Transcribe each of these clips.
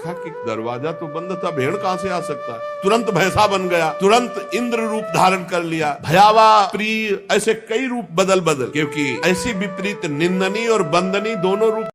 देखा कि दरवाजा तो बंद था, भेड़ कहां से आ सकता है। तुरंत भैंसा बन गया, तुरंत इंद्र रूप धारण कर लिया, भयावह, प्रिय, ऐसे कई रूप बदल बदल, क्योंकि ऐसी विपरीत निंदनीय और बंदनीय दोनों रूप।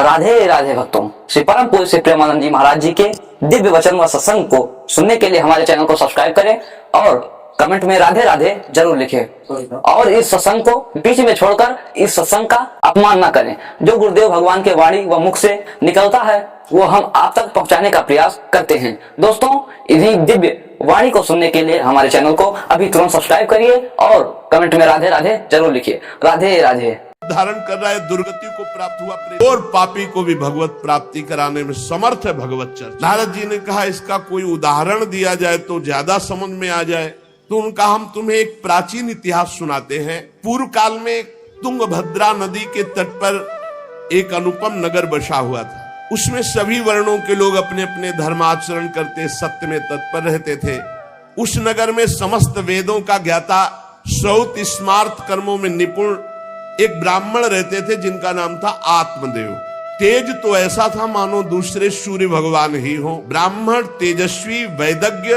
राधे राधे भक्तों, श्री परम पूज्य श्री प्रेमानंद जी महाराज जी के दिव्य वचन व सत्संग को सुनने के लिए हमारे चैनल को सब्सक्राइब करें और कमेंट में राधे राधे जरूर लिखें। और इस सत्संग को बीच में छोड़कर इस सत्संग का अपमान न करें। जो गुरुदेव भगवान के वाणी व मुख से निकलता है वो हम आप तक पहुंचाने का प्रयास करते हैं। दोस्तों, इन्हीं दिव्य वाणी को सुनने के लिए हमारे चैनल को अभी तुरंत सब्सक्राइब करिए और कमेंट में राधे राधे जरूर लिखिए। राधे राधे। धारण कर रहा है, दुर्गति को प्राप्त हुआ, और पापी को भी भगवत प्राप्ति कराने में समर्थ है भगवत चर्चा। नारद जी ने कहा इसका कोई उदाहरण दिया जाए तो ज्यादा समझ में आ जाए, तो उनका हम तुम्हें एक प्राचीन इतिहास सुनाते हैं। पूर्व काल में तुंगभद्रा नदी के तट पर एक अनुपम नगर बसा हुआ था। उसमें सभी वर्णों के लोग अपने अपने धर्माचरण करते, सत्य में तत्पर रहते थे। उस नगर में समस्त वेदों का ज्ञाता, श्रौत स्मार्त कर्मों में निपुण एक ब्राह्मण रहते थे जिनका नाम था आत्मदेव। तेज तो ऐसा था मानो दूसरे सूर्य भगवान ही हो। ब्राह्मण तेजस्वी, वैदज्ञ,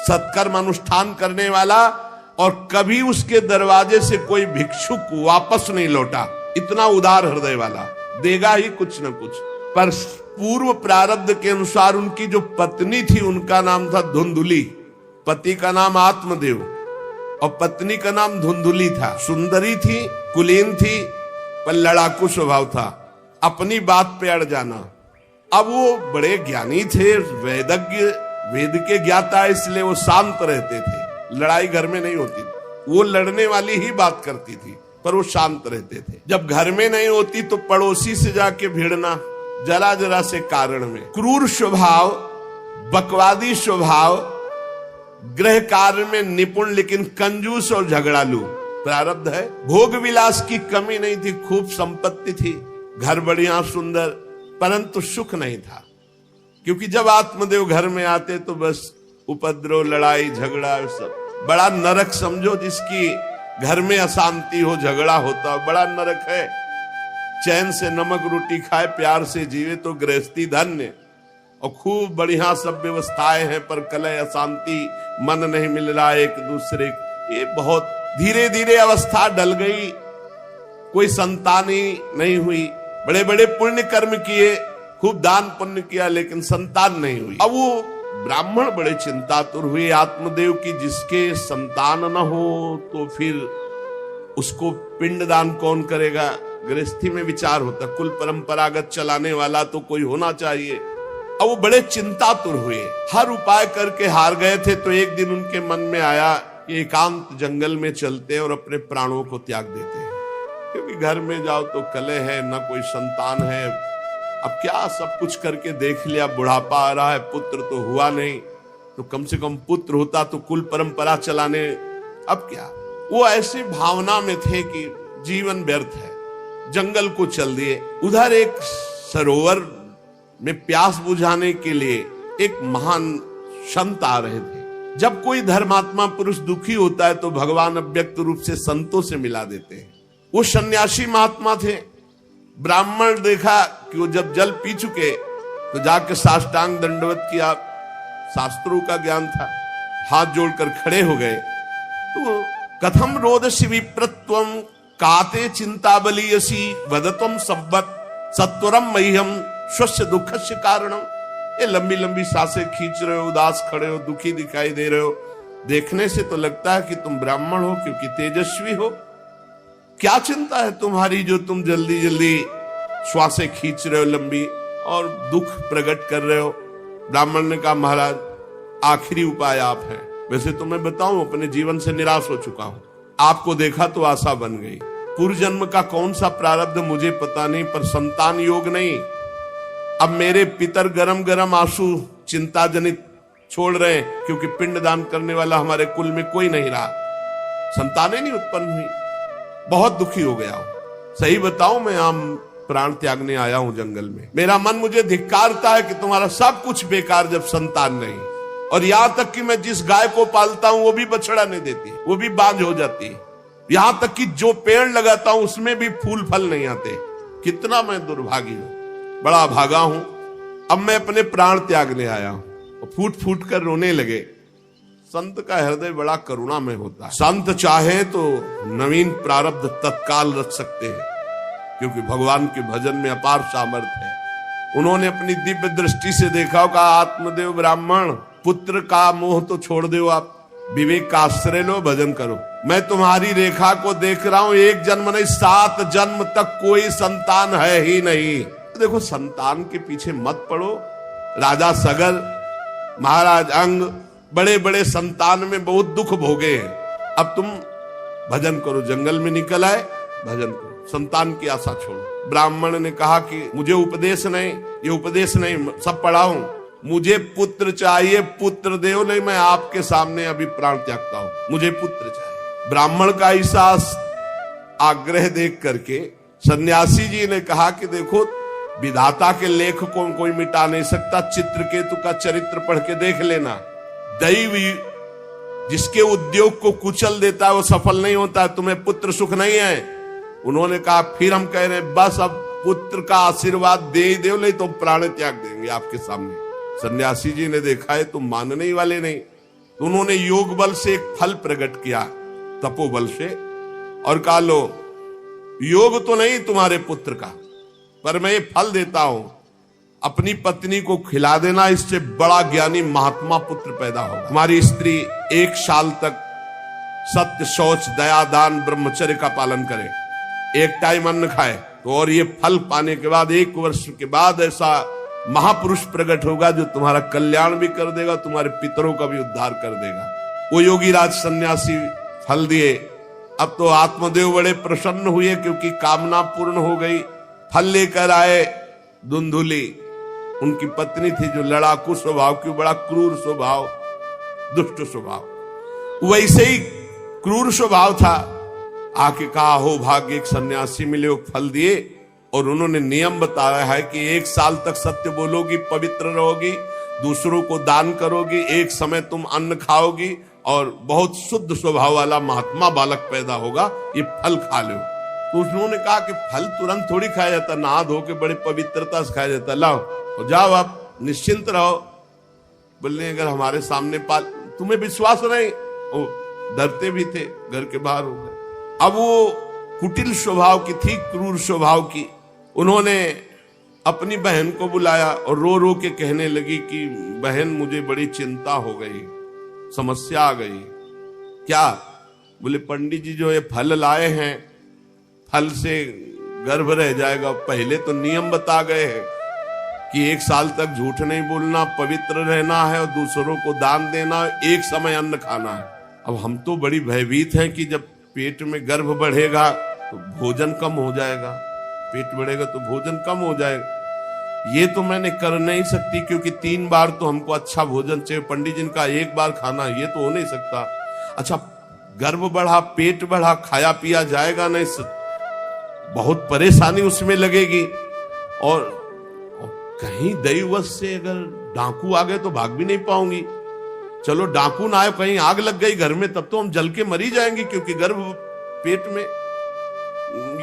सत्कर्म अनुष्ठान करने वाला, और कभी उसके दरवाजे से कोई भिक्षुक वापस नहीं लौटा। इतना उदार हृदय वाला, देगा ही कुछ न कुछ। पर पूर्व प्रारब्ध के अनुसार उनकी जो पत्नी थी उनका नाम था धुंधुली। पति का नाम आत्मदेव और पत्नी का नाम धुंधुली था। सुंदरी थी, कुलीन थी, पर लड़ाकू स्वभाव था, अपनी बात पे अड़ जाना। अब वो बड़े ज्ञानी थे, वैदज्ञ, वेद के ज्ञाता, इसलिए वो शांत रहते थे। लड़ाई घर में नहीं होती, वो लड़ने वाली ही बात करती थी, पर वो शांत रहते थे। जब घर में नहीं होती तो पड़ोसी से जाके भिड़ना, जरा जरा से कारण में। क्रूर स्वभाव, बकवादी स्वभाव, गृह कार्य में निपुण लेकिन कंजूस और झगड़ालू प्रारब्ध है। भोग विलास की कमी नहीं थी, खूब संपत्ति थी, घर बढ़िया सुंदर, परंतु सुख नहीं था। क्योंकि जब आत्मदेव घर में आते तो बस उपद्रव, लड़ाई झगड़ा, सब बड़ा नरक समझो। जिसकी घर में अशांति हो, झगड़ा होता, बड़ा नरक है। चैन से नमक रोटी खाए, प्यार से जीवे तो गृहस्थी धन्य। और खूब बढ़िया सब व्यवस्थाएं हैं, पर कलह, अशांति, मन नहीं मिल रहा एक दूसरे। ये बहुत धीरे धीरे अवस्था डल गई, कोई संतान ही नहीं हुई। बड़े बड़े पुण्य कर्म किए, खूब दान पुण्य किया, लेकिन संतान नहीं हुई। अब वो ब्राह्मण बड़े चिंतातुर हुए आत्मदेव की, जिसके संतान न हो तो फिर उसको पिंडदान कौन करेगा। गृहस्थी में विचार होता, कुल परंपरागत चलाने वाला तो कोई होना चाहिए। अब वो बड़े चिंतातुर हुए, हर उपाय करके हार गए थे। तो एक दिन उनके मन में आया कि एकांत जंगल में चलते और अपने प्राणों को त्याग देते हैं, क्योंकि घर में जाओ तो कलह है, न कोई संतान है। अब क्या, सब कुछ करके देख लिया, बुढ़ापा आ रहा है, पुत्र तो हुआ नहीं, तो कम से कम पुत्र होता तो कुल परंपरा चलाने। अब क्या, वो ऐसी भावना में थे कि जीवन व्यर्थ है, जंगल को चल दिए। उधर एक सरोवर में प्यास बुझाने के लिए एक महान संत आ रहे थे। जब कोई धर्मात्मा पुरुष दुखी होता है तो भगवान अव्यक्त रूप से संतों से मिला देते हैं। वो सन्यासी महात्मा थे। ब्राह्मण देखा कि वो जब जल पी चुके तो जाके साष्टांग दंडवत किया, शास्त्रों का ज्ञान था, हाथ जोड़कर खड़े हो गए। तो कथम रोदसी विप्रत्वम काते चिंता बलियसी वदतम सब्बत सत्वरम मह्यम स्वस्थ दुखस्य कारणम। ये लंबी लंबी सांसें खींच रहे हो, उदास खड़े हो, दुखी दिखाई दे रहे हो। देखने से तो लगता है कि तुम ब्राह्मण हो, क्योंकि तेजस्वी हो। क्या चिंता है तुम्हारी जो तुम जल्दी जल्दी श्वासें खींच रहे हो लंबी, और दुख प्रकट कर रहे हो। ब्राह्मण ने कहा, महाराज आखिरी उपाय आप हैं। वैसे तो मैं बताऊं, अपने जीवन से निराश हो चुका हूं, आपको देखा तो आशा बन गई। पूर्व जन्म का कौन सा प्रारब्ध मुझे पता नहीं, पर संतान योग नहीं। अब मेरे पितर गरम गरम आंसू चिंता जनित छोड़ रहे हैं, क्योंकि पिंडदान करने वाला हमारे कुल में कोई नहीं रहा, संतानें नहीं उत्पन्न हुई। बहुत दुखी हो गया हूं। सही बताऊं, मैं आम प्राण त्यागने आया हूं जंगल में। मेरा मन मुझे धिक्कारता है कि तुम्हारा सब कुछ बेकार जब संतान नहीं। और यहां तक कि मैं जिस गाय को पालता हूं वो भी बछड़ा नहीं देती, वो भी बांझ हो जाती है। यहां तक कि जो पेड़ लगाता हूं उसमें भी फूल फल नहीं आते। कितना मैं दुर्भागी हूं, बड़ा भागा हूं। अब मैं अपने प्राण त्यागने आया हूं। और फूट फूट कर रोने लगे। संत का हृदय बड़ा करुणा में होता है। संत चाहे तो नवीन प्रारब्ध तत्काल रच सकते हैं, क्योंकि भगवान के भजन में अपार सामर्थ्य है। उन्होंने अपनी दिव्य दृष्टि से देखा, कहा आत्मदेव ब्राह्मण, पुत्र का मोह तो छोड़ दो, आप विवेक का आश्रय लो, भजन करो। मैं तुम्हारी रेखा को देख रहा हूं, एक जन्म नहीं 7 जन्म तक कोई संतान है ही नहीं। देखो, संतान के पीछे मत पड़ो। राजा सगर, महाराज अंग, बड़े बड़े संतान में बहुत दुख भोगे हैं। अब तुम भजन करो, जंगल में निकल आए, भजन करो, संतान की आशा छोड़ो। ब्राह्मण ने कहा कि मुझे उपदेश नहीं, ये उपदेश नहीं, सब पढ़ाऊं, मुझे पुत्र चाहिए, पुत्र देव, नहीं मैं आपके सामने अभी प्राण त्यागता हूं, मुझे पुत्र चाहिए। ब्राह्मण का ऐसा आग्रह देख करके सन्यासी जी ने कहा कि देखो, विधाता के लेख को कोई मिटा नहीं सकता, चित्रकेतु का चरित्र पढ़ के देख लेना। दैव जिसके उद्योग को कुचल देता है वो सफल नहीं होता। तुम्हें पुत्र सुख नहीं है। उन्होंने कहा फिर हम कह रहे हैं बस अब पुत्र का आशीर्वाद दे ही दो, नहीं तो प्राण त्याग देंगे आपके सामने। सन्यासी जी ने देखा है तुम मानने ही वाले नहीं, तो उन्होंने योग बल से एक फल प्रकट किया, तपोबल से, और कहा लो, योग तो नहीं तुम्हारे पुत्र का, पर मैं ये फल देता हूं, अपनी पत्नी को खिला देना, इससे बड़ा ज्ञानी महात्मा पुत्र पैदा होगा। तुम्हारी स्त्री 1 साल तक सत्य, शौच, दया, दान, ब्रह्मचर्य का पालन करे, 1 टाइम अन्न खाए, तो और ये फल पाने के बाद 1 वर्ष के बाद ऐसा महापुरुष प्रकट होगा जो तुम्हारा कल्याण भी कर देगा, तुम्हारे पितरों का भी उद्धार कर देगा। वो योगी राज सन्यासी फल दिए। अब तो आत्मदेव बड़े प्रसन्न हुए क्योंकि कामना पूर्ण हो गई। फल लेकर आए धुंधुली, उनकी पत्नी थी जो लड़ाकू स्वभाव की, बड़ा क्रूर स्वभाव, दुष्ट स्वभाव, वैसे ही क्रूर स्वभाव था। आके कहा हो भाग्य, एक सन्यासी मिले, वो फल दिए, और उन्होंने नियम बताया है कि 1 साल तक सत्य बोलोगी, पवित्र रहोगी, दूसरों को दान करोगी, एक समय तुम अन्न खाओगी, और बहुत शुद्ध स्वभाव वाला महात्मा बालक पैदा होगा, ये फल खा लो। तो उन्होंने कहा कि फल तुरंत थोड़ी खाया जाता, नहा धो के बड़े पवित्रता से खाया जाता, लाओ और जाओ, आप निश्चिंत रहो। बोलने अगर हमारे सामने पाल, तुम्हें विश्वास नहीं, वो डरते भी थे, घर के बाहर हो गए। अब वो कुटिल स्वभाव की थी, क्रूर स्वभाव की। उन्होंने अपनी बहन को बुलाया और रो रो के कहने लगी कि बहन मुझे बड़ी चिंता हो गई, समस्या आ गई। क्या? बोले पंडित जी जो ये फल लाए हैं, फल से गर्भ रह जाएगा। पहले तो नियम बता गए हैं कि 1 साल तक झूठ नहीं बोलना, पवित्र रहना है, और दूसरों को दान देना, एक समय अन्न खाना है। अब हम तो बड़ी भयभीत हैं कि जब पेट में गर्भ बढ़ेगा तो भोजन कम हो जाएगा, पेट बढ़ेगा तो भोजन कम हो जाएगा। ये तो मैंने कर नहीं सकती क्योंकि 3 बार तो हमको अच्छा भोजन चाहिए, पंडित जी का 1 बार खाना, ये तो हो नहीं सकता। अच्छा, गर्भ बढ़ा, पेट बढ़ा, खाया पिया जाएगा नहीं, बहुत परेशानी उसमें लगेगी। और कहीं दैववश से अगर डाकू आ गए तो भाग भी नहीं पाऊंगी। चलो डाकू ना आए, कहीं आग लग गई घर में, तब तो हम जल के मरी जाएंगे क्योंकि गर्भ पेट में,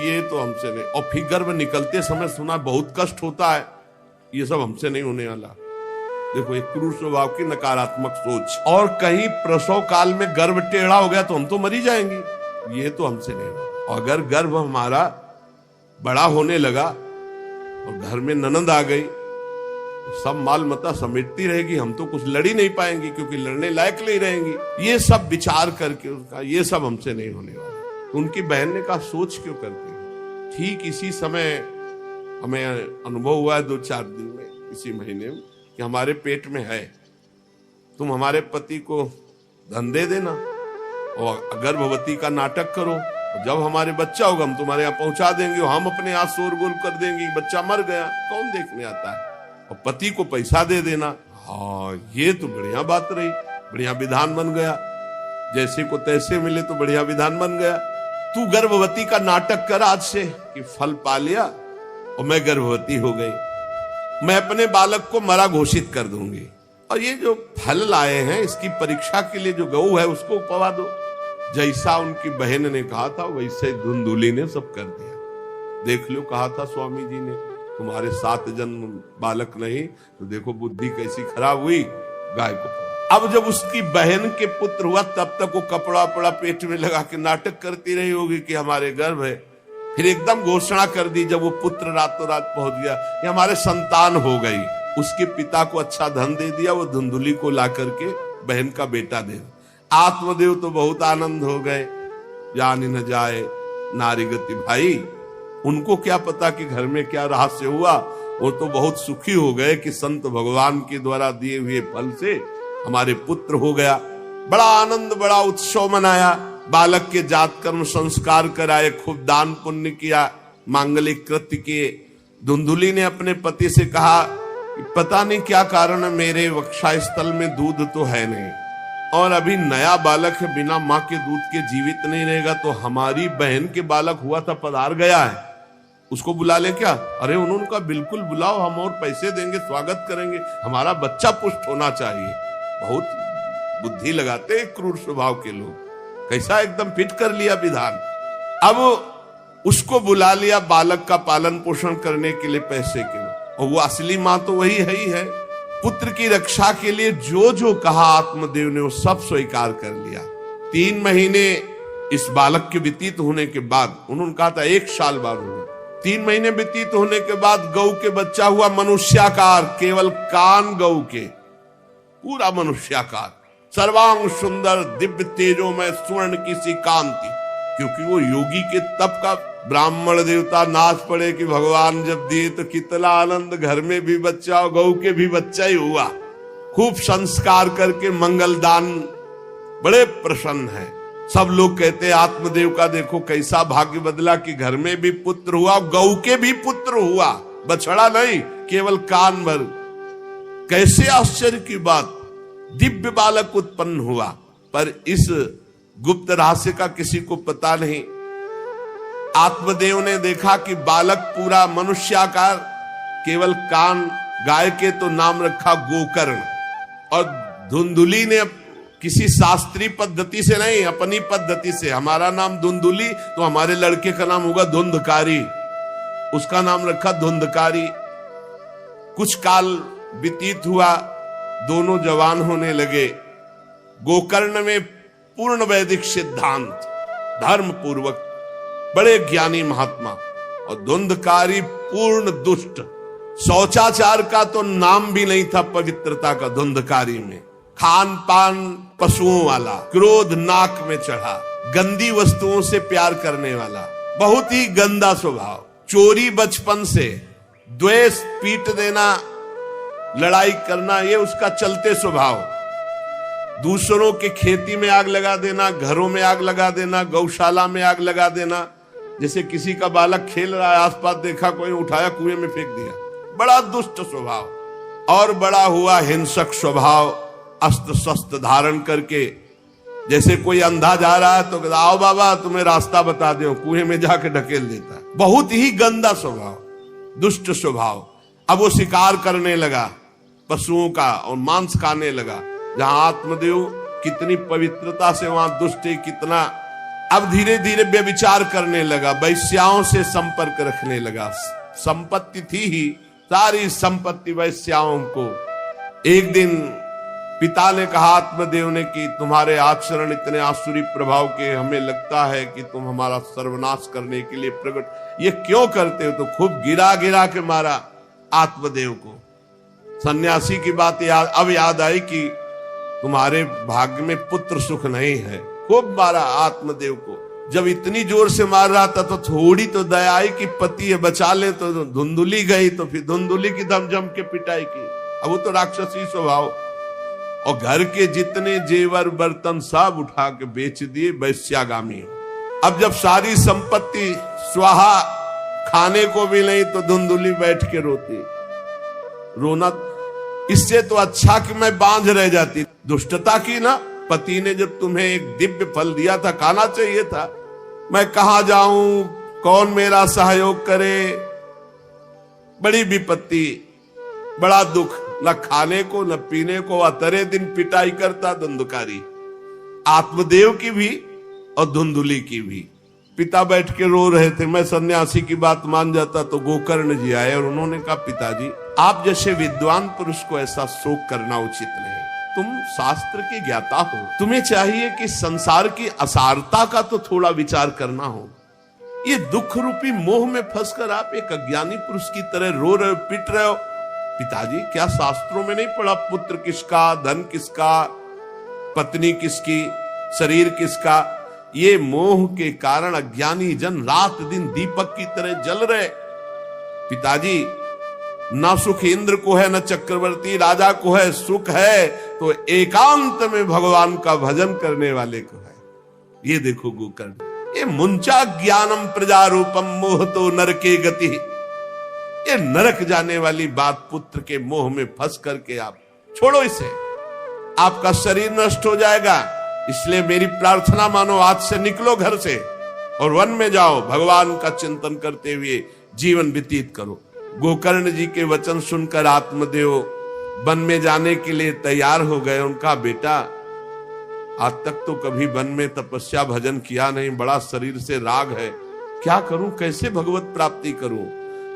ये तो हमसे नहीं। और फिर गर्भ निकलते समय सुना बहुत कष्ट होता है, ये सब हमसे नहीं होने वाला। देखो, एक क्रूर स्वभाव की नकारात्मक सोच। और कहीं प्रसव काल में गर्भ टेढ़ा हो गया तो हम तो मरी जाएंगे, ये तो हमसे नहीं होगा। और अगर गर्भ हमारा बड़ा होने लगा और घर में ननद आ गई, सब माल मता समेटती रहेगी, हम तो कुछ लड़ ही नहीं पाएंगे क्योंकि लड़ने लायक नहीं रहेंगी। ये सब विचार करके उसका, ये सब हमसे नहीं होने वाला। तो उनकी बहन ने कहा सोच क्यों करते हो? ठीक इसी समय हमें अनुभव हुआ है 2-4 दिन में, इसी महीने में, कि हमारे पेट में है, तुम हमारे पति को धन दे देना और गर्भवती का नाटक करो, जब हमारे बच्चा होगा हम तुम्हारे यहाँ पहुंचा देंगे, हम अपने यहाँ शोरगुल कर देंगे, बच्चा मर गया, कौन देखने आता है, और पति को पैसा दे देना। हाँ, ये तो बढ़िया बात रही, बढ़िया विधान बन गया, जैसे को तैसे मिले तो बढ़िया विधान बन गया। तू गर्भवती का नाटक कर आज से कि फल पा लिया और मैं गर्भवती हो गई, मैं अपने बालक को मरा घोषित कर दूंगी, और ये जो फल लाए हैं इसकी परीक्षा के लिए जो गऊ है उसको उपवा दो। जैसा उनकी बहन ने कहा था वैसे धुंधुली ने सब कर दिया। देख लो, कहा था स्वामी जी ने तुम्हारे 7 जन्म बालक नहीं, तो देखो बुद्धि कैसी खराब हुई, गाय को पकड़ा। अब जब उसकी बहन के पुत्र हुआ, तब तक वो कपड़ा वपड़ा पेट में लगा के नाटक करती रही होगी कि हमारे गर्भ है। फिर एकदम घोषणा कर दी जब वो पुत्र रातों रात पहुंच गया कि हमारे संतान हो गई। उसके पिता को अच्छा धन दे दिया, वो धुंधुली को ला करके बहन का बेटा दे। आत्मदेव तो बहुत आनंद हो गए, जान न जाए नारी गति भाई। उनको क्या पता कि घर में क्या रहस्य हुआ, वो तो बहुत सुखी हो गए कि संत भगवान के द्वारा दिए हुए फल से हमारे पुत्र हो गया। बड़ा आनंद, बड़ा उत्सव मनाया। बालक के जात कर्म संस्कार कराए, खूब दान पुण्य किया, मांगलिक कृत्य किए। धुंधुली ने अपने पति से कहा कि पता नहीं क्या कारण है, मेरे वक्षा स्थल में दूध तो है नहीं, और अभी नया बालक है, बिना माँ के दूध के जीवित नहीं रहेगा। तो हमारी बहन के बालक हुआ था, पधार गया है, उसको बुला ले क्या? अरे उन्होंने कहा बिल्कुल बुलाओ, हम और पैसे देंगे, स्वागत करेंगे, हमारा बच्चा पुष्ट होना चाहिए। बहुत बुद्धि लगाते हैं क्रूर स्वभाव के लोग, कैसा एकदम फिट कर लिया विधान। अब उसको बुला लिया बालक का पालन पोषण करने के लिए पैसे के, और वो असली माँ तो वही है ही है। पुत्र की रक्षा के लिए जो जो कहा आत्मदेव ने, वो सब स्वीकार कर लिया। 3 महीने इस बालक के व्यतीत होने के बाद, उन्होंने कहा था 1 साल बाद होगा, 3 महीने व्यतीत होने के बाद गौ के बच्चा हुआ मनुष्याकार, केवल कान गौ के, पूरा मनुष्याकार, सर्वांग सुंदर, दिव्य तेजो में स्वर्ण की सी कांति। क्योंकि वो योगी के तप का, ब्राह्मण देवता नाच पड़े कि भगवान जब दिए तो कितना आनंद, घर में भी बच्चा और गौ के भी बच्चा ही हुआ। खूब संस्कार करके मंगल दान, बड़े प्रसन्न है। सब लोग कहते हैं आत्मदेव का देखो कैसा भाग्य बदला कि घर में भी पुत्र हुआ, गौ के भी पुत्र हुआ, बछड़ा नहीं, केवल कान भर। कैसे आश्चर्य की बात, दिव्य बालक उत्पन्न हुआ। पर इस गुप्त रहस्य का किसी को पता नहीं। आत्मदेव ने देखा कि बालक पूरा मनुष्याकार, केवल कान, गाय के, तो नाम रखा गोकर्ण। और धुंधुली ने किसी शास्त्रीय पद्धति से नहीं, अपनी पद्धति से, हमारा नाम धुंधुली तो हमारे लड़के का नाम होगा धुंधकारी, उसका नाम रखा धुंधकारी। कुछ काल व्यतीत हुआ, दोनों जवान होने लगे। गोकर्ण में पूर्ण वैदिक सिद्धांत, धर्म पूर्वक, बड़े ज्ञानी महात्मा, और धुंधकारी पूर्ण दुष्ट। शौचाचार का तो नाम भी नहीं था पवित्रता का धुंधकारी में। खान पान पशुओं वाला, क्रोध नाक में चढ़ा, गंदी वस्तुओं से प्यार करने वाला, बहुत ही गंदा स्वभाव। चोरी बचपन से, द्वेष, पीट देना, लड़ाई करना, ये उसका चलते स्वभाव। दूसरों के खेती में आग लगा देना, घरों में आग लगा देना, गौशाला में आग लगा देना। जैसे किसी का बालक खेल रहा है, आसपास देखा कोई, उठाया कुएं में फेंक दिया। बड़ा दुष्ट स्वभाव। और बड़ा हुआ हिंसक स्वभाव, अस्त्र शस्त्र धारण करके। जैसे कोई अंधा जा रहा है तो आओ बाबा तुम्हें रास्ता बता दो, कुएं में जाके ढकेल देता है। बहुत ही गंदा स्वभाव, दुष्ट स्वभाव। अब वो शिकार करने लगा पशुओं का और मांस खाने लगा। जहां आत्मदेव कितनी पवित्रता से, वहां दुष्ट कितना। अब धीरे धीरे व्यभिचार करने लगा, वैश्याओं से संपर्क रखने लगा। संपत्ति थी ही, सारी संपत्ति वैश्याओं को। एक दिन पिता ने कहा आत्मदेव ने कि तुम्हारे आचरण इतने आसुरी प्रभाव के, हमें लगता है कि तुम हमारा सर्वनाश करने के लिए प्रकट, ये क्यों करते हो? तो खूब गिरा गिरा के मारा आत्मदेव को। सन्यासी की बात अब याद आई कि तुम्हारे भाग्य में पुत्र सुख नहीं है। खूब मारा आत्मदेव को। जब इतनी जोर से मार रहा था तो थोड़ी तो दया आई कि पति है, बचा ले। तो धुंधुली गई तो फिर धुंधुली की दम जम के पिटाई की। अब वो तो राक्षसी स्वभाव। और घर के जितने जेवर बर्तन सब उठा के बेच दिए, वैश्यागामी। अब जब सारी संपत्ति स्वाहा, खाने को भी नहीं, तो धुंधुली बैठ के रोती। रोना इससे तो अच्छा कि मैं बांझ रह जाती। दुष्टता की ना, पति ने जब तुम्हें एक दिव्य फल दिया था, खाना चाहिए था। मैं कहां जाऊं, कौन मेरा सहयोग करे? बड़ी विपत्ति, बड़ा दुख, न खाने को न पीने को। अतरे दिन पिटाई करता धुंधकारी, आत्मदेव की भी और धुंधुली की भी। पिता बैठ के रो रहे थे। मैं सन्यासी की बात मान जाता तो गोकर्ण जी आए और उन्होंने कहा, पिताजी आप जैसे विद्वान पुरुष को ऐसा शोक करना उचित नहीं। तुम शास्त्र के ज्ञाता हो, तुम्हें चाहिए कि संसार की असारता का तो थोड़ा विचार करना हो। ये दुख रूपी मोह में फंसकर आप एक अज्ञानी पुरुष की तरह रो रहे हो, पिट रहे हो। पिताजी क्या शास्त्रों में नहीं पढ़ा पुत्र किसका, धन किसका, पत्नी किसकी, शरीर किसका? ये मोह के कारण अज्ञानी जन रात दिन दीपक की तरह जल रहे। पिताजी न सुख इंद्र को है, न चक्रवर्ती राजा को है, सुख है तो एकांत में भगवान का भजन करने वाले को है। ये देखो गोकर्ण, ये मुंचा ज्ञानम प्रजारूपम मोह तो नरके गति। ये नरक जाने वाली बात पुत्र के मोह में फंस करके आप छोड़ो इसे, आपका शरीर नष्ट हो जाएगा। इसलिए मेरी प्रार्थना मानो, आज से निकलो घर से और वन में जाओ, भगवान का चिंतन करते हुए जीवन व्यतीत करो। गोकर्ण जी के वचन सुनकर आत्मदेव वन में जाने के लिए तैयार हो गए। उनका बेटा आज तक तो कभी वन में तपस्या भजन किया नहीं, बड़ा शरीर से राग है, क्या करूं, कैसे भगवत प्राप्ति करूं?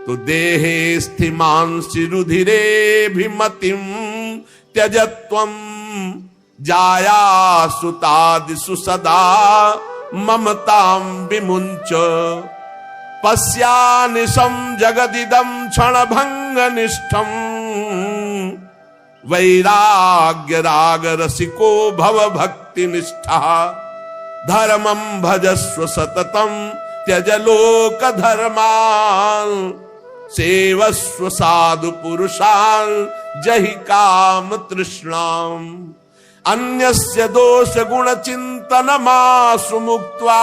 तो देहे स्थिमांसि रुधिरे भिमतिम त्यजत्वम जाया सुतादिषु सदा ममतां विमुंच पश्यानिशं जगदिदं क्षणभंग निष्ठं वैराग्य राग रसिको भव भक्ति निष्ठा धर्मं भजस्व सततं त्यज लोक धर्मान् सेवस्व साधु पुरुषान् जहि काम तृष्णाम् अन्यस्य दोष गुण चिंतन मासु मुक्त्वा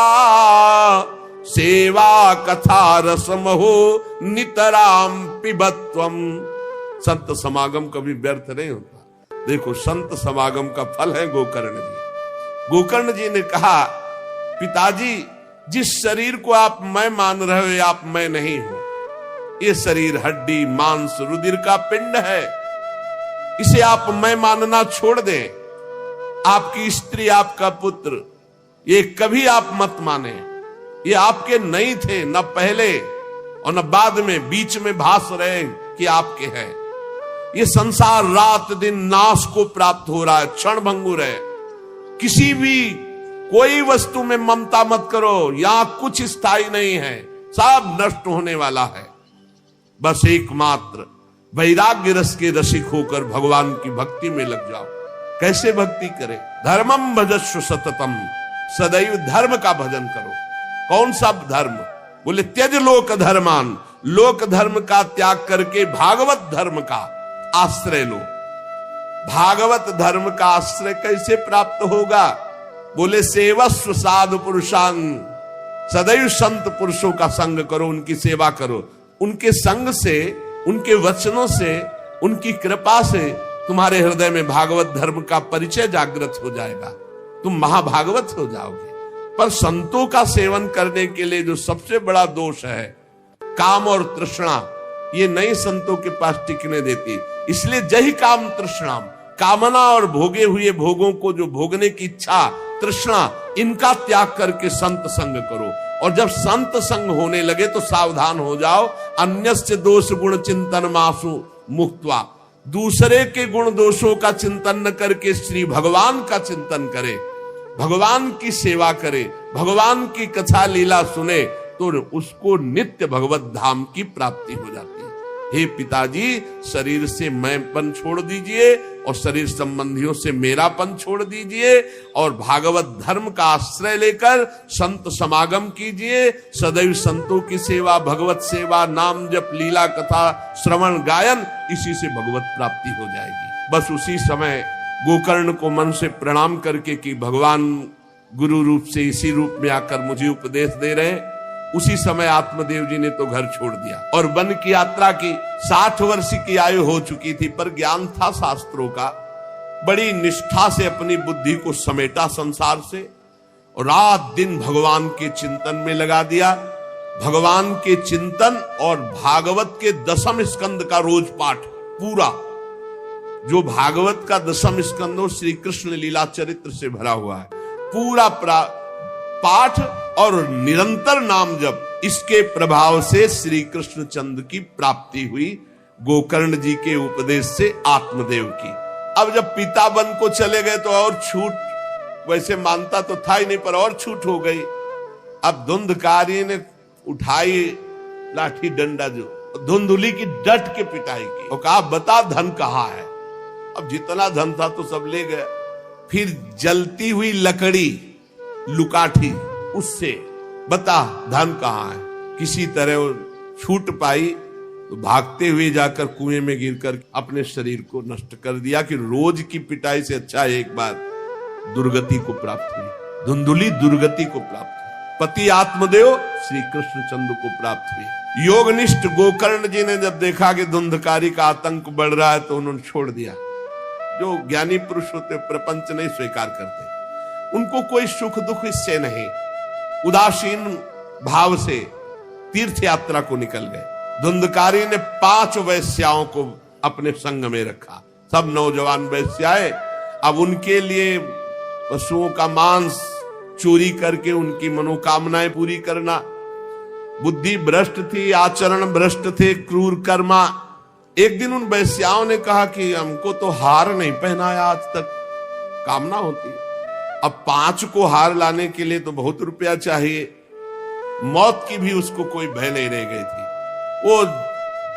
सेवा कथा रसमहो नितराम पिबत्वम। संत समागम कभी व्यर्थ नहीं होता। देखो संत समागम का फल है गोकर्ण जी। गोकर्ण जी ने कहा, पिताजी जिस शरीर को आप मैं मान रहे हो, ये आप मैं नहीं हो। ये शरीर हड्डी मांस रुधिर का पिंड है, इसे आप मैं मानना छोड़ दें। आपकी स्त्री, आपका पुत्र, ये कभी आप मत माने। ये आपके नहीं थे, न पहले और न बाद में, बीच में भास रहे कि आपके हैं। ये संसार रात दिन नाश को प्राप्त हो रहा है, क्षण भंगुर है। किसी भी कोई वस्तु में ममता मत करो, यहां कुछ स्थायी नहीं है, सब नष्ट होने वाला है। बस एकमात्र वैराग्य रस के रसिक होकर भगवान की भक्ति में लग जाओ। कैसे भक्ति करे? धर्मम भजस्व सततम, सदैव धर्म का भजन करो। कौन सा धर्म? बोले त्यज लोक धर्मान, लोक धर्म का त्याग करके भागवत धर्म का आश्रय लो। भागवत धर्म का आश्रय कैसे प्राप्त होगा? बोले सेवस्व साधु पुरुषान, सदैव संत पुरुषों का संग करो, उनकी सेवा करो। उनके संग से, उनके वचनों से, उनकी कृपा से तुम्हारे हृदय में भागवत धर्म का परिचय जागृत हो जाएगा, तुम महाभागवत हो जाओगे। पर संतों का सेवन करने के लिए जो सबसे बड़ा दोष है, काम और तृष्णा, ये नई संतों के पास टिकने देती। इसलिए जही काम तृष्णाम, कामना और भोगे हुए भोगों को जो भोगने की इच्छा, तृष्णा, इनका त्याग करके संत संग करो। और जब संत संग होने लगे तो सावधान हो जाओ। अन्यस्य दोष गुण चिंतन मासु मुक्त्वा, दूसरे के गुण दोषों का चिंतन न करके श्री भगवान का चिंतन करे, भगवान की सेवा करे, भगवान की कथा लीला सुने, तो उसको नित्य भगवत धाम की प्राप्ति हो जाती है। हे पिताजी, शरीर से मैंपन छोड़ दीजिए और शरीर संबंधियों से मेरापन छोड़ दीजिए और भागवत धर्म का आश्रय लेकर संत समागम कीजिए। सदैव संतों की सेवा, भगवत सेवा, नाम जप, लीला कथा, श्रवण गायन, इसी से भगवत प्राप्ति हो जाएगी। बस उसी समय गोकर्ण को मन से प्रणाम करके कि भगवान गुरु रूप से इसी रूप में आकर मुझे उपदेश दे रहे, उसी समय आत्मदेव जी ने तो घर छोड़ दिया और वन की यात्रा की। 60 वर्ष की आयु हो चुकी थी, पर ज्ञान था शास्त्रों का। बड़ी निष्ठा से अपनी बुद्धि को समेटा संसार से और रात दिन भगवान के चिंतन में लगा दिया। भगवान के चिंतन और भागवत के 10वें स्कंद का रोज पाठ पूरा, जो भागवत का 10वां स्कंद श्री कृष्ण लीला चरित्र से भरा हुआ है, पूरा पाठ और निरंतर नाम जप, इसके प्रभाव से श्री कृष्णचंद्र की प्राप्ति हुई, गोकर्ण जी के उपदेश से आत्मदेव की। अब जब पिता वन को चले गए तो और छूट, वैसे मानता तो था ही नहीं पर और छूट हो गई। अब धुंधकारी ने उठाई लाठी डंडा, जो धुंधुली की डट के पिटाई की और कहा बता धन कहाँ है। अब जितना धन था तो सब ले गया। फिर जलती हुई लकड़ी लुकाठी, उससे बता धन कहाँ है। किसी तरह वो छूट पाई तो भागते हुए जाकर कुएं में गिरकर अपने शरीर को नष्ट कर दिया कि रोज की पिटाई से अच्छा एक बार दुर्गति को प्राप्त हुई। धुंधुली दुर्गति को प्राप्त हुई, पति आत्मदेव श्री कृष्णचंद्र को प्राप्त हुई। योगनिष्ठ गोकर्ण जी ने जब देखा कि धुंधकारी का आतंक बढ़ रहा है तो उन्होंने छोड़ दिया। जो ज्ञानी पुरुष होते प्रपंच नहीं स्वीकार करते, उनको कोई सुख दुख इससे नहीं, उदासीन भाव से तीर्थ यात्रा को निकल गए। धुंधकारी ने 5 वैश्याओं को अपने संग में रखा, सब नौजवान वैश्याएं। अब उनके लिए पशुओं का मांस चोरी करके उनकी मनोकामनाएं पूरी करना। बुद्धि भ्रष्ट थी, आचरण भ्रष्ट थे, क्रूर कर्मा। एक दिन उन वैश्याओं ने कहा कि हमको तो हार नहीं पहनाया आज तक, कामना होती। अब 5 को हार लाने के लिए तो बहुत रुपया चाहिए। मौत की भी उसको कोई भय नहीं रह गई थी। वो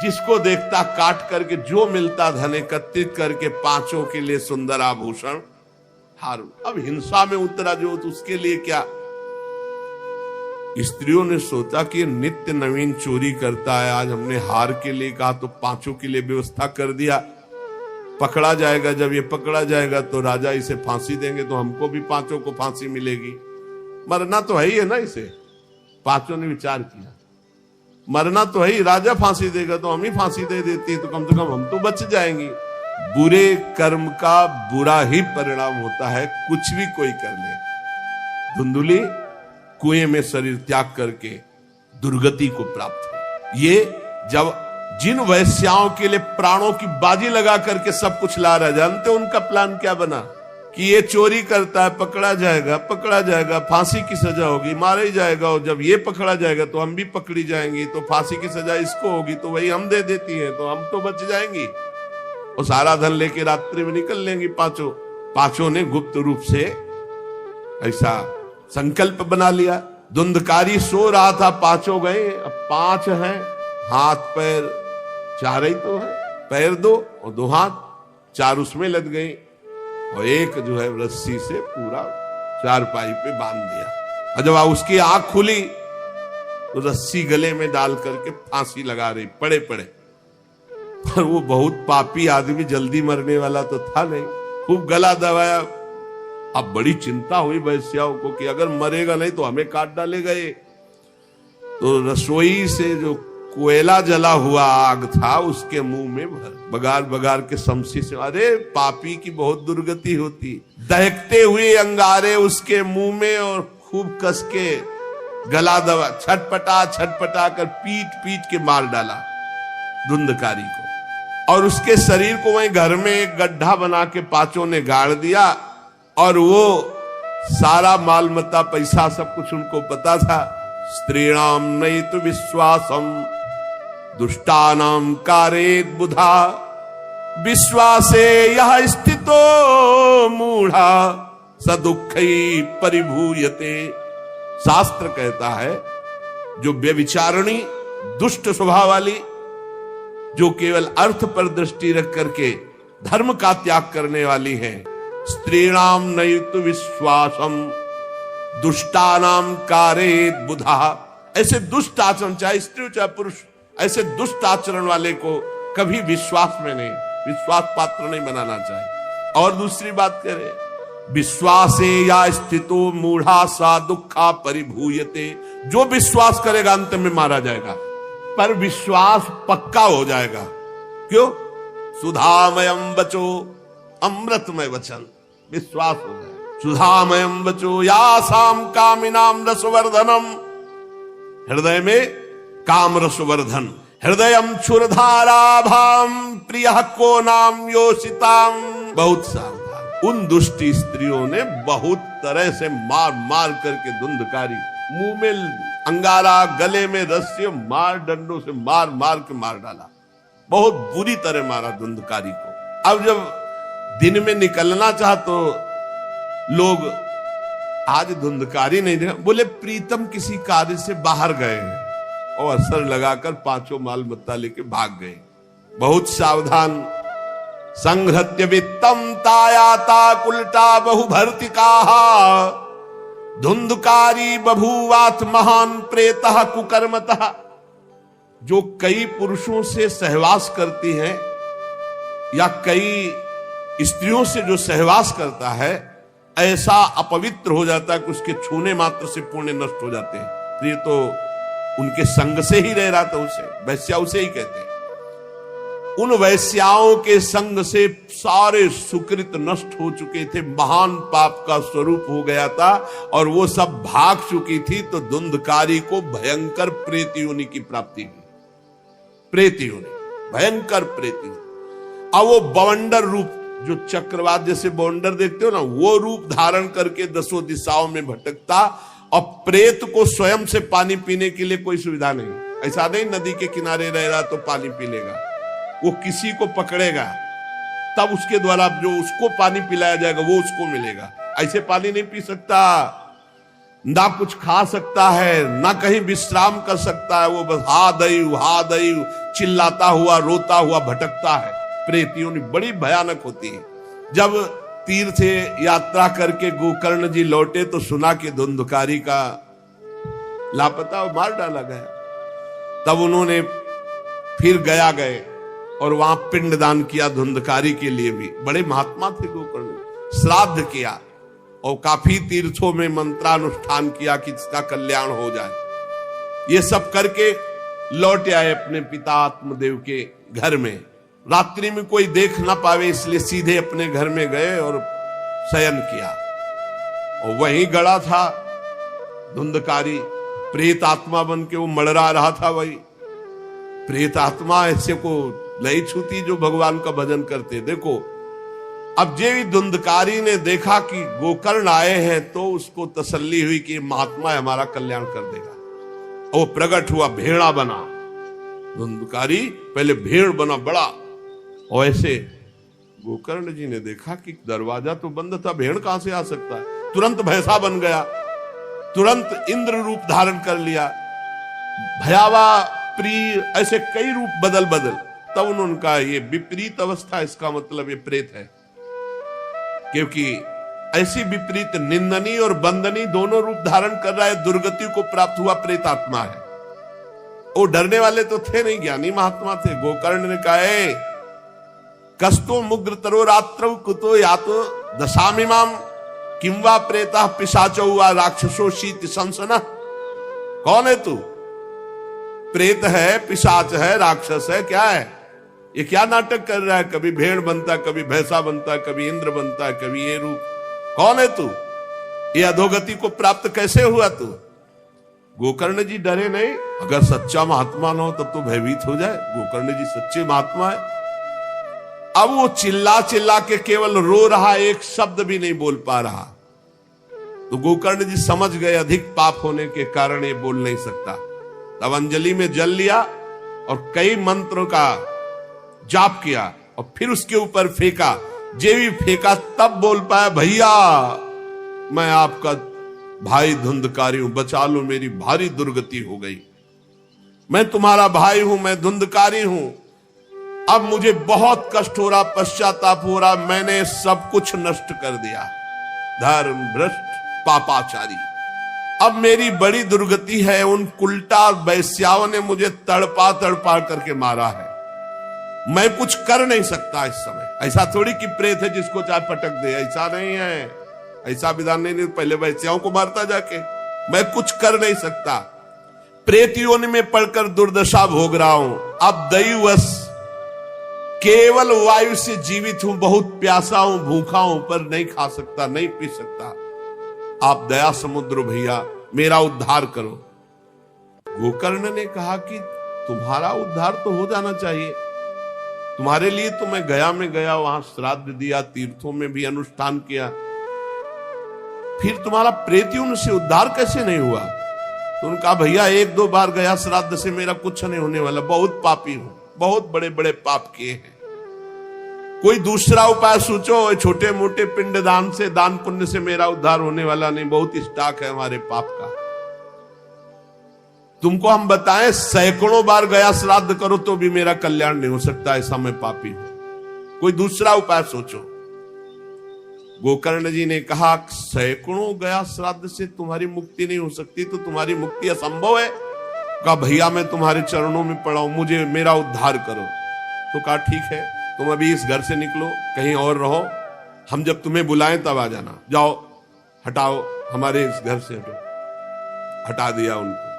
जिसको देखता काट करके जो मिलता धन एकत्रित करके 5 के लिए सुंदर आभूषण हार। अब हिंसा में उतरा जो, तो उसके लिए क्या। स्त्रियों ने सोचा कि नित्य नवीन चोरी करता है, आज हमने हार के लिए कहा तो 5 के लिए व्यवस्था कर दिया। पकड़ा जाएगा, जब ये पकड़ा जाएगा तो राजा इसे फांसी देंगे तो हमको भी 5 को फांसी मिलेगी। मरना तो है ही है ना इसे। 5 ने विचार किया मरना तो है ही, राजा फांसी देगा तो हम ही फांसी दे देते हैं तो कम से कम हम तो बच जाएंगे। बुरे कर्म का बुरा ही परिणाम होता है, कुछ भी कोई कर ले। धुंधुली कुएं में शरीर त्याग करके दुर्गति को प्राप्त हुई। ये जब जिन वैश्याओं के लिए प्राणों की बाजी लगा करके सब कुछ ला रहा, जानते उनका प्लान क्या बना कि ये चोरी करता है, पकड़ा जाएगा, फांसी की सजा होगी, मारा ही जाएगा। और जब ये पकड़ा जाएगा तो हम भी पकड़ी जाएंगी, तो फांसी की सजा इसको होगी तो वही हम दे देती है तो हम तो बच जाएंगी। और सारा धन लेके रात्रि में निकल लेंगी 5 ने गुप्त रूप से ऐसा संकल्प बना लिया। धुंधकारी सो रहा था, 5 गए। अब 5 हैं, हाथ पैर 4 ही तो है, पैर 2 और 2 हाथ, 4 उसमें लग गई और एक जो है रस्सी से पूरा चारपाई पे बांध दिया। और जब उसकी आंख खुली तो रस्सी गले में डाल करके फांसी लगा रही पड़े पर वो बहुत पापी आदमी, जल्दी मरने वाला तो था नहीं, खूब गला दबाया। अब बड़ी चिंता हुई वैश्याओं को कि अगर मरेगा नहीं तो हमें काट डालेगा ये। तो रसोई से जो कोयला जला हुआ आग था उसके मुंह में बगार बगार के शमशी से, अरे पापी की बहुत दुर्गति होती। दहकते हुए अंगारे उसके मुंह में और खूब कस के गला दबा, छटपटा कर पीट पीट के मार डाला धुंधकारी को। और उसके शरीर को वहीं घर में एक गड्ढा बना के 5 ने गाड़ दिया। और वो सारा माल मता पैसा सब कुछ उनको पता था। स्त्रीणाम नैतु विश्वासम दुष्टानाम कारेत बुधा, विश्वासे यह स्थितो मूढ़ा स दुःखी परिभूयते। शास्त्र कहता है जो व्यभिचारिणी दुष्ट स्वभाव वाली, जो केवल अर्थ पर दृष्टि रख करके धर्म का त्याग करने वाली है, स्त्रीणाम नैतु विश्वासम दुष्टानाम कारेत बुधा। ऐसे दुष्ट आचरण, चाहे स्त्री चाहे पुरुष, ऐसे दुष्ट आचरण वाले को कभी विश्वास में नहीं, विश्वास पात्र नहीं बनाना चाहिए। और दूसरी बात करें, विश्वासे या स्थितो मूढ़ा सा दुखा परिभूयते। जो विश्वास करेगा अंत में मारा जाएगा, पर विश्वास पक्का हो जाएगा। क्यों? सुधामयम बचो, अमृतमय वचन, विश्वास हो जाए। सुधामयम बचो यासाम कामिनाम रसवर्धनम, हृदय में काम रसवर्धन। हृदयम क्षुरधाराभाम प्रिय को नाम योषिताम, बहुत सावधान। उन दुष्ट स्त्रियों ने बहुत तरह से मार मार करके धुंधकारी, मुंह में अंगारा, गले में रस्सी, मार डंडों से मार मार के मार डाला। बहुत बुरी तरह मारा धुंधकारी को। अब जब दिन में निकलना चाह तो लोग आज धुंधकारी नहीं देखा, बोले प्रीतम किसी कार्य से बाहर गए हैं, और असर लगाकर पांचों माल मत्ता लेके भाग गए। बहुत सावधान। संघृत्य वित्तम तायाता कुलटा बहुभर्तिका धुंधकारी बभूवात महान प्रेतः कुकर्मतः। जो कई पुरुषों से सहवास करती है या कई स्त्रियों से जो सहवास करता है, ऐसा अपवित्र हो जाता है कि उसके छूने मात्र से पुण्य नष्ट हो जाते हैं। तो ये तो उनके संग से ही रह रहा था, उसे वैश्या उसे ही कहते हैं। उन वैश्याओं के संग से सारे सुकृत नष्ट हो चुके थे, महान पाप का स्वरूप हो गया था और वो सब भाग चुकी थी। तो धुंधकारी को भयंकर प्रेत योनि की प्राप्ति हुई। प्रेत योनि, भयंकर प्रेत योनि। अब वो बवंडर रूप, जो चक्रवात जैसे बवंडर देखते हो ना, वो रूप धारण करके दसों दिशाओं में भटकता। और प्रेत को स्वयं से पानी पीने के लिए कोई सुविधा नहीं। ऐसा नहीं नदी के किनारे रह रहा तो पानी पी लेगा, वो किसी को पकड़ेगा तब उसके द्वारा जो उसको पानी पिलाया जाएगा वो उसको मिलेगा। ऐसे पानी नहीं पी सकता, ना कुछ खा सकता है, ना कहीं विश्राम कर सकता है। वो बस हा दई चिल्लाता हुआ, रोता हुआ भटकता है। प्रेत योनि बड़ी भयानक होती है। जब तीर्थ यात्रा करके गोकर्ण जी लौटे तो सुना कि धुंधकारी का लापता और मार डाला गया। तब उन्होंने फिर गए और वहां पिंडदान किया धुंधकारी के लिए भी। बड़े महात्मा थे गोकर्ण। श्राद्ध किया और काफी तीर्थों में मंत्रानुष्ठान किया कि इसका कल्याण हो जाए। ये सब करके लौट आए अपने पिता आत्मदेव के घर में। रात्रि में कोई देख ना पावे इसलिए सीधे अपने घर में गए और शयन किया। और वहीं गड़ा था धुंधकारी, प्रेत आत्मा बन के वो मड़रा रहा था। वही प्रेत आत्मा ऐसे को नहीं छूती जो भगवान का भजन करते। देखो, अब जे धुंधकारी ने देखा कि गोकर्ण आए हैं तो उसको तसल्ली हुई कि महात्मा हमारा कल्याण कर देगा। वो प्रकट हुआ, भेड़ा बना। धुंधकारी पहले भेड़ बना बड़ा, और ऐसे गोकर्ण जी ने देखा कि दरवाजा तो बंद था, भेड़ कहां से आ सकता है। तुरंत भैंसा बन गया, तुरंत इंद्र रूप धारण कर लिया, भयावा, प्रिय, ऐसे कई रूप बदल। तब उन्होंने कहा ये विपरीत अवस्था, इसका मतलब ये प्रेत है। क्योंकि ऐसी विपरीत निंदनीय और बंदनीय दोनों रूप धारण कर रहा है, दुर्गति को प्राप्त हुआ प्रेत आत्मा है। वो डरने वाले तो थे नहीं, ज्ञानी महात्मा थे। गोकर्ण ने कहा कस्तो मुग्र तरो रात्रौ कुतो यातो दशामिमाम किंवा प्रेता पिशाचो वा राक्षसो शीत संसना। कौन है तू? प्रेत है, पिशाच है, राक्षस है, क्या है ये? क्या नाटक कर रहा है? कभी भेड़ बनता, कभी भैंसा बनता, कभी इंद्र बनता, कभी ये रूप। कौन है तू? ये अधोगति को प्राप्त कैसे हुआ तू? गोकर्ण जी डरे नहीं। अगर सच्चा महात्मा न हो तब तो भयभीत हो जाए। गोकर्ण जी सच्चे महात्मा है। अब वो चिल्ला चिल्ला के केवल रो रहा, एक शब्द भी नहीं बोल पा रहा। तो गोकर्ण जी समझ गए अधिक पाप होने के कारण ये बोल नहीं सकता। तब अंजलि में जल लिया और कई मंत्रों का जाप किया और फिर उसके ऊपर फेंका। जे भी फेंका तब बोल पाया, भैया मैं आपका भाई धुंधकारी हूं, बचा लो, मेरी भारी दुर्गति हो गई। मैं तुम्हारा भाई हूं, मैं धुंधकारी हूं। अब मुझे बहुत कष्ट हो रहा, पश्चाताप हो रहा, मैंने सब कुछ नष्ट कर दिया। धर्म भ्रष्ट पापाचारी, अब मेरी बड़ी दुर्गति है। उन उल्टा वैश्याओं ने मुझे तड़पा तड़पा करके मारा है। मैं कुछ कर नहीं सकता इस समय। ऐसा थोड़ी कि प्रेत है जिसको चाहे पटक दे, ऐसा नहीं है, ऐसा विधान नहीं। पहले वैश्याओं को मारता जाके, मैं कुछ कर नहीं सकता। प्रेत योनि में पड़कर दुर्दशा भोग रहा हूं। अब दैववश केवल वायु से जीवित हूं, बहुत प्यासा हूं, भूखा हूं, पर नहीं खा सकता, नहीं पी सकता। आप दया समुद्र भैया मेरा उद्धार करो। गोकर्ण ने कहा कि तुम्हारा उद्धार तो हो जाना चाहिए, तुम्हारे लिए तो मैं गया में गया, वहां श्राद्ध दिया, तीर्थों में भी अनुष्ठान किया, फिर तुम्हारा प्रेत उनसे उद्धार कैसे नहीं हुआ? तो उनका भैया 1-2 बार गया श्राद्ध से मेरा कुछ नहीं होने वाला, बहुत पापी हूं, बहुत बड़े बड़े पाप किए हैं, कोई दूसरा उपाय सोचो, छोटे मोटे पिंडदान से, दान पुण्य से मेरा उद्धार होने वाला नहीं, बहुत स्टॉक है हमारे पाप का। तुमको हम बताएं, सैकड़ों बार गया श्राद्ध करो तो भी मेरा कल्याण नहीं हो सकता, ऐसा मैं पापी हूं, कोई दूसरा उपाय सोचो। गोकर्ण जी ने कहा, सैकड़ों गया श्राद्ध से तुम्हारी मुक्ति नहीं हो सकती, तो तुम्हारी मुक्ति असंभव है? कहा भैया मैं तुम्हारे चरणों में पड़ा हूं, मुझे मेरा उद्धार करो। तो कहा ठीक है, तुम अभी इस घर से निकलो, कहीं और रहो, हम जब तुम्हें बुलाएं तब आ जाना, जाओ हटाओ, हमारे इस घर से हटो। हटा दिया उनको।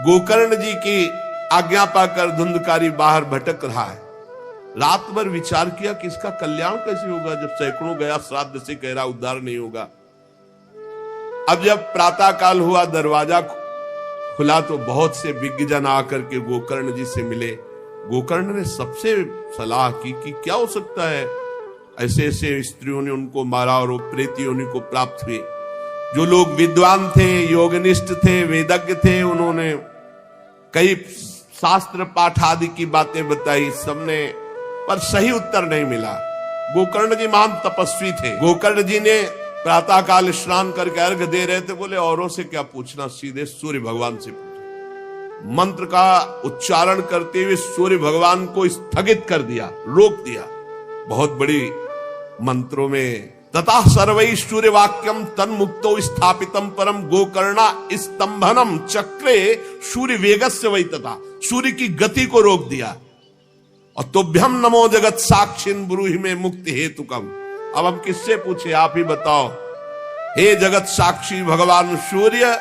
गोकर्ण जी की आज्ञा पाकर धुंधकारी बाहर भटक रहा है। रात भर विचार किया कि इसका कल्याण कैसे होगा, जब सैकड़ों गया श्राद्ध से कह रहा उद्धार नहीं होगा। अब जब प्रातः काल हुआ, दरवाजा खुला तो बहुत से विज्ञजन आकर के गोकर्ण जी से मिले। गोकर्ण ने सबसे सलाह की कि क्या हो सकता है, ऐसे ऐसे स्त्रियों ने उनको मारा और वो प्रेत योनि को प्राप्त हुए। जो लोग विद्वान थे, योगनिष्ठ थे, वेदज्ञ थे, उन्होंने कई शास्त्र पाठ आदि की बातें बताई, सबने, पर सही उत्तर नहीं मिला। गोकर्ण जी महान तपस्वी थे। गोकर्ण जी ने प्रातः काल स्नान करके अर्घ दे रहे थे, बोले औरों से क्या पूछना, सीधे सूर्य भगवान से पूछो। मंत्र का उच्चारण करते हुए सूर्य भगवान को स्थगित कर दिया, रोक दिया। बहुत बड़ी मंत्रों में तथा सर्वै सूर्य वाक्यम तन्मुक्तो स्थापितम परम गोकर्णा स्तंभनम चक्रे सूर्य वेगस्य वै, तथा सूर्य की गति को रोक दिया। और तुभ्यम नमो जगत साक्षिन ब्रूहि में मुक्ति हेतुकम। अब हम किससे पूछे, आप ही बताओ। हे जगत साक्षी भगवान सूर्य,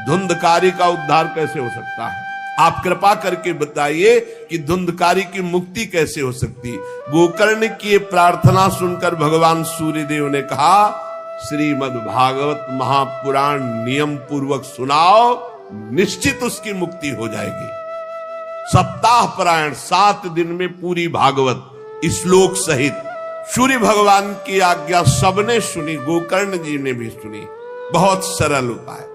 धुंधकारी का उद्धार कैसे हो सकता है? आप कृपा करके बताइए कि धुंधकारी की मुक्ति कैसे हो सकती। गोकर्ण की प्रार्थना सुनकर भगवान सूर्यदेव ने कहा, श्रीमद् भागवत महापुराण नियम पूर्वक सुनाओ, निश्चित उसकी मुक्ति हो जाएगी। सप्ताह पारायण 7 दिन में पूरी भागवत श्लोक सहित सूर्य भगवान की आज्ञा सबने सुनी, गोकर्ण जी ने भी सुनी। बहुत सरल उपाय।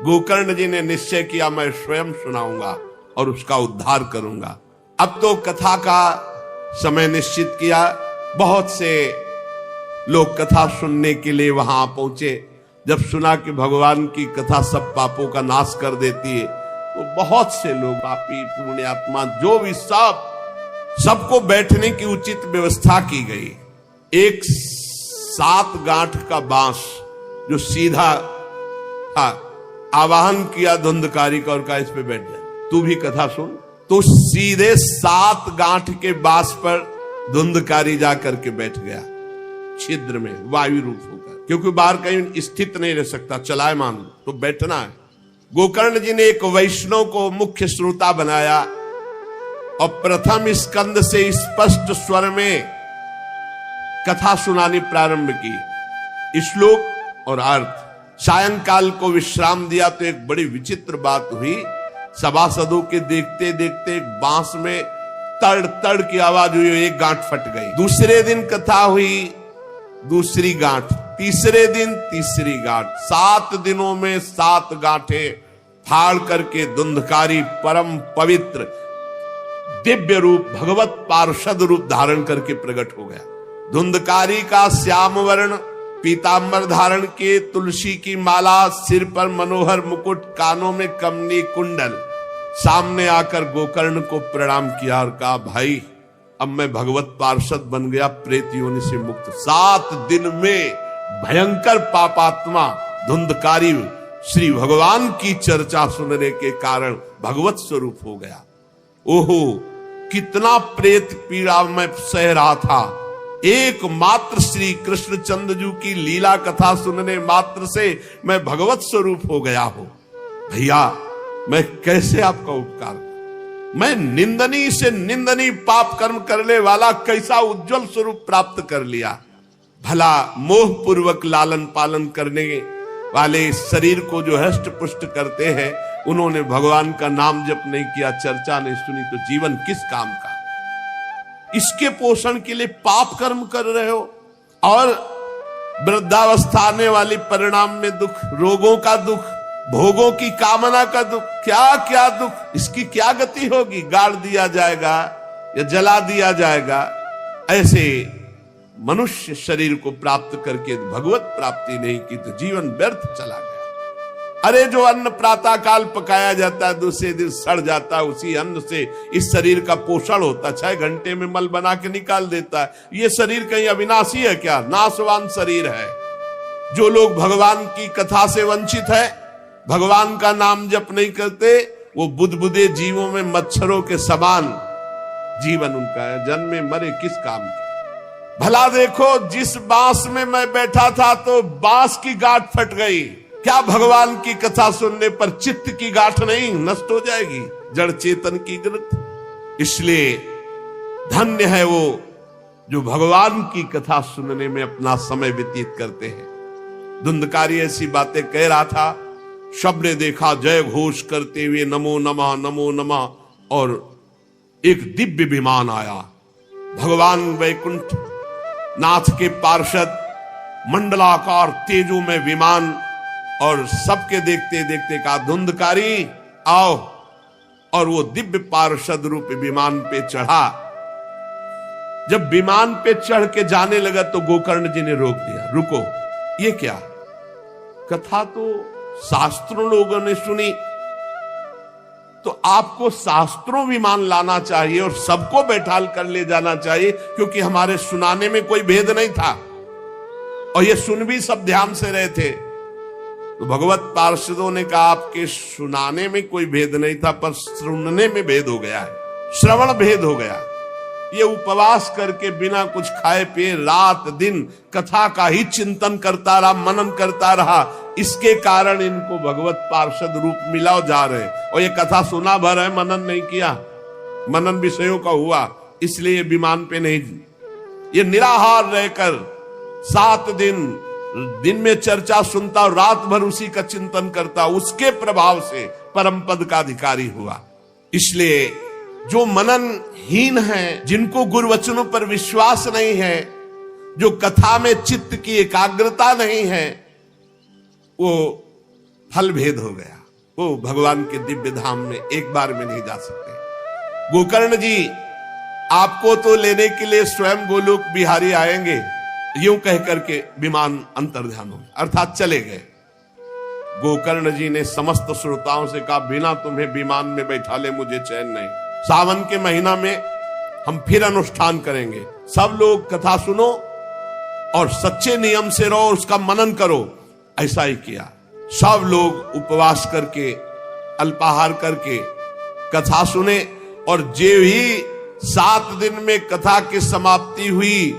गोकर्ण जी ने निश्चय किया, मैं स्वयं सुनाऊंगा और उसका उद्धार करूंगा। अब तो कथा का समय निश्चित किया। बहुत से लोग कथा सुनने के लिए वहां पहुंचे। जब सुना कि भगवान की कथा सब पापों का नाश कर देती है, तो बहुत से लोग, पापी पुण्यात्मा जो भी, सबको बैठने की उचित व्यवस्था की गई। एक 7 गांठ का बांस जो सीधा आवाहन किया धुंधकारी का और कहा इस पे बैठ जा, तू भी कथा सुन। तो सीधे 7 गांठ के बांस पर धुंधकारी जाकर के बैठ गया, छिद्र में वायु रूप होकर, क्योंकि बाहर कहीं स्थित नहीं रह सकता, चलायमान तो बैठना है। गोकर्ण जी ने एक वैष्णव को मुख्य श्रोता बनाया और प्रथम स्कंद से स्पष्ट स्वर में कथा सुनानी प्रारंभ की, श्लोक और अर्थ। सायंकाल को विश्राम दिया तो एक बड़ी विचित्र बात हुई। सभासदों के देखते देखते एक बांस में तड़ तड़ की आवाज हुई, एक गांठ फट गई। दूसरे दिन कथा हुई, दूसरी गांठ, तीसरे दिन तीसरी गांठ, 7 दिनों में 7 गांठें फाड़ करके धुंधकारी परम पवित्र दिव्य रूप, भगवत पार्षद रूप धारण करके प्रकट हो गया। धुंधकारी का श्याम वर्ण पीतांबर धारण के, तुलसी की माला, सिर पर मनोहर मुकुट, कानों में कमनी कुंडल, सामने आकर गोकर्ण को प्रणाम किया और कहा, भाई अब मैं भगवत पार्षद बन गया, प्रेत योनि से मुक्त। 7 दिन में भयंकर पापात्मा धुंधकारी श्री भगवान की चर्चा सुनने के कारण भगवत स्वरूप हो गया। ओहो, कितना प्रेत पीड़ा मैं सह रहा था, एकमात्र श्री कृष्णचंद्र की लीला कथा सुनने मात्र से मैं भगवत स्वरूप हो गया हूं। भैया मैं कैसे आपका उपकार, मैं निंदनीय से निंदनीय पाप कर्म करने वाला कैसा उज्जवल स्वरूप प्राप्त कर लिया। भला मोह पूर्वक लालन पालन करने वाले शरीर को जो हष्ट पुष्ट करते हैं, उन्होंने भगवान का नाम जप नहीं किया, चर्चा नहीं सुनी, तो जीवन किस काम का। इसके पोषण के लिए पाप कर्म कर रहे हो, और वृद्धावस्था आने वाली परिणाम में दुख, रोगों का दुख, भोगों की कामना का दुख, क्या क्या दुख, इसकी क्या गति होगी? गाड़ दिया जाएगा या जला दिया जाएगा। ऐसे मनुष्य शरीर को प्राप्त करके भगवत प्राप्ति नहीं की तो जीवन व्यर्थ चला गया। अरे जो अन्न प्रातः काल पकाया जाता है, दूसरे दिन सड़ जाता है, उसी अन्न से इस शरीर का पोषण होता है, 6 घंटे में मल बना के निकाल देता है। ये शरीर कहीं अविनाशी है क्या? नाशवान शरीर है। जो लोग भगवान की कथा से वंचित है, भगवान का नाम जप नहीं करते, वो बुदबुदे जीवों में मच्छरों के समान जीवन उनका है। जन्मे मरे किस काम के? भला देखो, जिस बांस में मैं बैठा था तो बांस की गांठ फट गई, क्या भगवान की कथा सुनने पर चित्त की गांठ नहीं नष्ट हो जाएगी? जड़ चेतन की ग्रंथ। इसलिए धन्य है वो जो भगवान की कथा सुनने में अपना समय व्यतीत करते हैं। धुंधकारी ऐसी बातें कह रहा था, सबने देखा जय घोष करते हुए नमो नमः नमो नमः, और एक दिव्य विमान आया। भगवान वैकुंठ नाथ के पार्षद, मंडलाकार तेजो में विमान, और सबके देखते देखते कहा, धुंधकारी आओ। और वो दिव्य पार्षद रूप विमान पे चढ़ा। जब विमान पे चढ़ के जाने लगा तो गोकर्ण जी ने रोक दिया, रुको, ये क्या? कथा तो शास्त्रों लोगों ने सुनी, तो आपको शास्त्रों विमान लाना चाहिए और सबको बैठाल कर ले जाना चाहिए, क्योंकि हमारे सुनाने में कोई भेद नहीं था और ये सुन भी सब ध्यान से रहे थे। तो भगवत पार्षदों ने कहा, आपके सुनाने में कोई भेद नहीं था, पर सुनने में भेद हो गया है, श्रवण भेद हो गया। ये उपवास करके बिना कुछ खाए पिए रात दिन कथा का ही चिंतन करता रहा, मनन करता रहा, इसके कारण इनको भगवत पार्षद रूप मिला जा रहे। और ये कथा सुना भर है, मनन नहीं किया, मनन विषयों का हुआ, इसलिए विमान पे नहीं। ये निराहार रहकर 7 दिन में चर्चा सुनता और रात भर उसी का चिंतन करता, उसके प्रभाव से परम पद का अधिकारी हुआ। इसलिए जो मननहीन है, जिनको गुरु वचनों पर विश्वास नहीं है, जो कथा में चित्त की एकाग्रता नहीं है, वो फल भेद हो गया, वो भगवान के दिव्य धाम में एक बार में नहीं जा सकते। गोकर्ण जी आपको तो लेने के लिए स्वयं गोलोक बिहारी आएंगे, यूं कह करके विमान अंतर्ध्यान हो गया, अर्थात चले गए। गोकर्ण जी ने समस्त श्रोताओं से कहा, बिना तुम्हें विमान में बैठा ले मुझे चैन नहीं। सावन के महीना में हम फिर अनुष्ठान करेंगे, सब लोग कथा सुनो और सच्चे नियम से रहो, उसका मनन करो। ऐसा ही किया, सब लोग उपवास करके अल्पाहार करके कथा सुने, और जे ही 7 दिन में कथा की समाप्ति हुई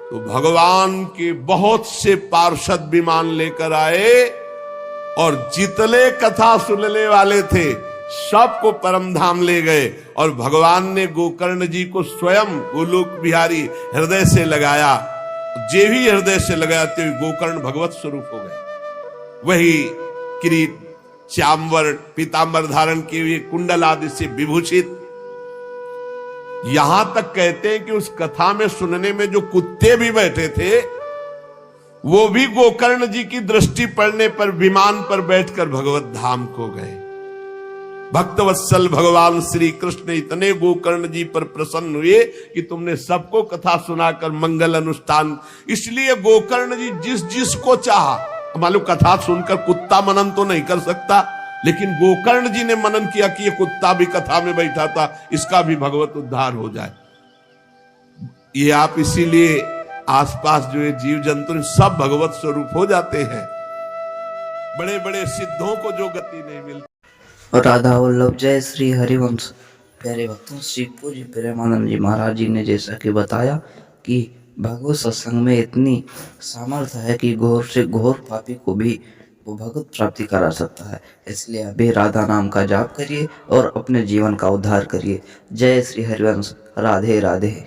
तो भगवान के बहुत से पार्षद विमान लेकर आए, और जितने कथा सुनने वाले थे सबको परम धाम ले गए। और भगवान ने गोकर्ण जी को स्वयं गोलोक बिहारी हृदय से लगाया, जे भी हृदय से लगाया तो गोकर्ण भगवत स्वरूप हो गए। वही किरीट श्यामवर पीतांबर धारण किए हुए, कुंडल आदि से विभूषित। यहां तक कहते हैं कि उस कथा में सुनने में जो कुत्ते भी बैठे थे, वो भी गोकर्ण जी की दृष्टि पड़ने पर विमान पर बैठकर भगवत धाम को गए। भक्तवत्सल भगवान श्री कृष्ण इतने गोकर्ण जी पर प्रसन्न हुए कि तुमने सबको कथा सुनाकर मंगल अनुष्ठान। इसलिए गोकर्ण जी जिस जिसको चाहा, मालूम कथा सुनकर कुत्ता मनन तो नहीं कर सकता, लेकिन गोकर्ण जी ने मनन किया कि ये कुत्ता भी कथा में बैठा था, इसका भी भगवत उद्धार हो जाए। ये आप इसीलिए आसपास जो ये जीव जंतु सब भगवत स्वरूप हो जाते हैं। बड़े बड़े सिद्धों को जो गति नहीं मिलती। और राधा वल्लभ जय श्री हरिवंश। प्यारे भक्तों, श्री पूज्य प्रेमानंद जी महाराज जी ने जैसा कि बताया कि भगवत सत्संग में इतनी सामर्थ्य है कि घोर से घोर पापी को भी वो भगवत प्राप्ति करा सकता है। इसलिए अभी राधा नाम का जाप करिए और अपने जीवन का उद्धार करिए। जय श्री हरिवंश। राधे राधे।